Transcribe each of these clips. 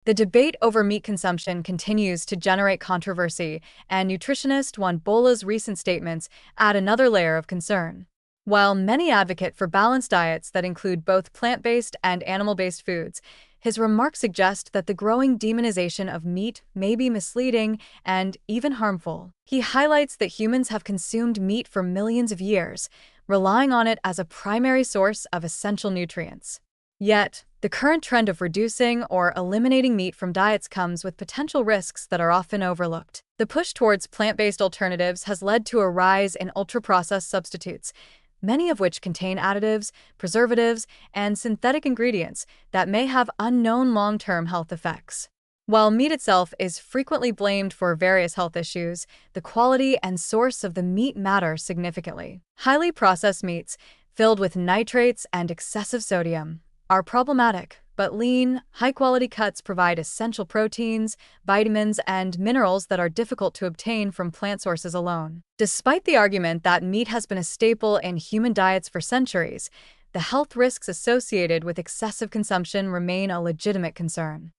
The debate over meat consumption continues to generate controversy, and nutritionist Juan Bola's recent statements add another layer of concern. While many advocate for balanced diets that include both plant-based and animal-based foods, his remarks suggest that the growing demonization of meat may be misleading and even harmful. He highlights that humans have consumed meat for millions of years, relying on it as a primary source of essential nutrients. Yet, the current trend of reducing or eliminating meat from diets comes with potential risks that are often overlooked. The push towards plant-based alternatives has led to a rise in ultra-processed substitutes, many of which contain additives, preservatives, and synthetic ingredients that may have unknown long-term health effects. While meat itself is frequently blamed for various health issues, the quality and source of the meat matter significantly. Highly processed meats, filled with nitrates and excessive sodium, are problematic, but lean, high-quality cuts provide essential proteins, vitamins, and minerals that are difficult to obtain from plant sources alone. Despite the argument that meat has been a staple in human diets for centuries, the health risks associated with excessive consumption remain a legitimate concern.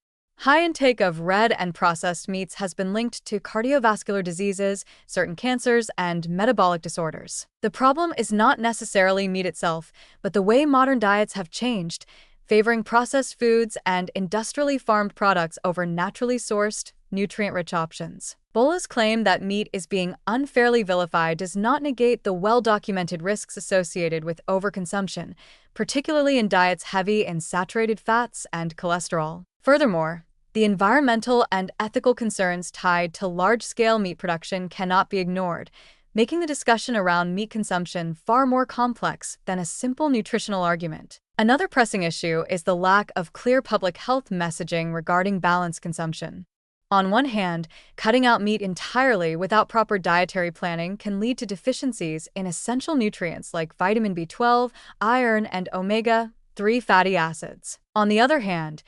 High intake of red and processed meats has been linked to cardiovascular diseases, certain cancers, and metabolic disorders. The problem is not necessarily meat itself, but the way modern diets have changed, favoring processed foods and industrially farmed products over naturally sourced, nutrient-rich options. Bola's claim that meat is being unfairly vilified does not negate the well-documented risks associated with overconsumption, particularly in diets heavy in saturated fats and cholesterol. Furthermore, the environmental and ethical concerns tied to large-scale meat production cannot be ignored, making the discussion around meat consumption far more complex than a simple nutritional argument. Another pressing issue is the lack of clear public health messaging regarding balanced consumption. On one hand, cutting out meat entirely without proper dietary planning can lead to deficiencies in essential nutrients like vitamin B12, iron, and omega-3 fatty acids. On the other hand,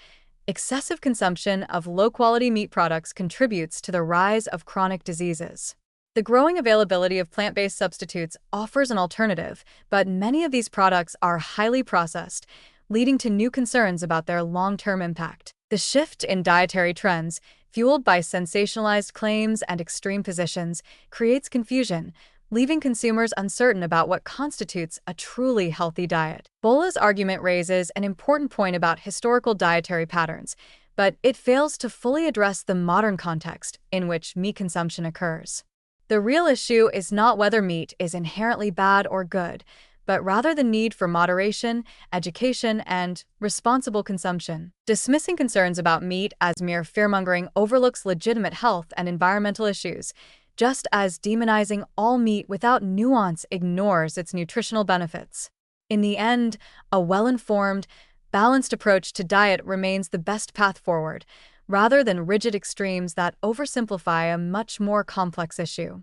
excessive consumption of low-quality meat products contributes to the rise of chronic diseases. The growing availability of plant-based substitutes offers an alternative, but many of these products are highly processed, leading to new concerns about their long-term impact. The shift in dietary trends, fueled by sensationalized claims and extreme positions, creates confusion, leaving consumers uncertain about what constitutes a truly healthy diet. Bola's argument raises an important point about historical dietary patterns, but it fails to fully address the modern context in which meat consumption occurs. The real issue is not whether meat is inherently bad or good, but rather the need for moderation, education, and responsible consumption. Dismissing concerns about meat as mere fearmongering overlooks legitimate health and environmental issues, just as demonizing all meat without nuance ignores its nutritional benefits. In the end, a well-informed, balanced approach to diet remains the best path forward, rather than rigid extremes that oversimplify a much more complex issue.